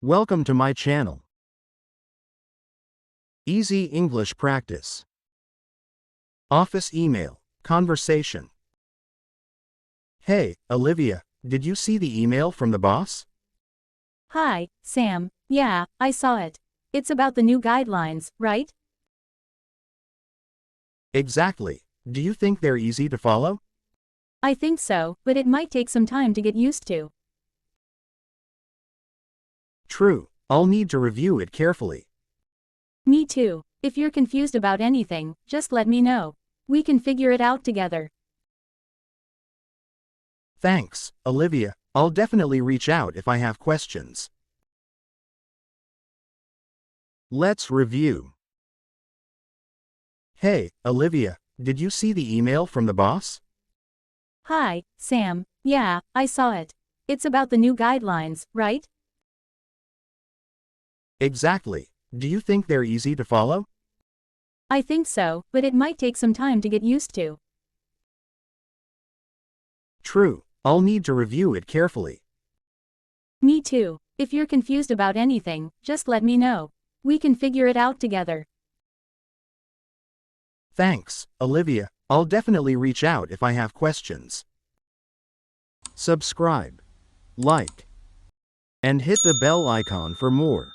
Welcome to my channel. Easy English Practice. Office email, conversation. Hey, Olivia, did you see the email from the boss? Hi, Sam. Yeah, I saw it. It's about the new guidelines, right? Exactly. Do you think they're easy to follow? I think so, but it might take some time to get used to. True, I'll need to review it carefully. Me too. If you're confused about anything, just let me know. We can figure it out together. Thanks, Olivia. I'll definitely reach out if I have questions. Let's review. Hey, Olivia, did you see the email from the boss? Hi, Sam. Yeah, I saw it. It's about the new guidelines, right? Exactly. Do you think they're easy to follow? I think so, but it might take some time to get used to. True, I'll need to review it carefully. Me too. If you're confused about anything, just let me know. We can figure it out together. Thanks, Olivia. I'll definitely reach out if I have questions. Subscribe, like, and hit the bell icon for more.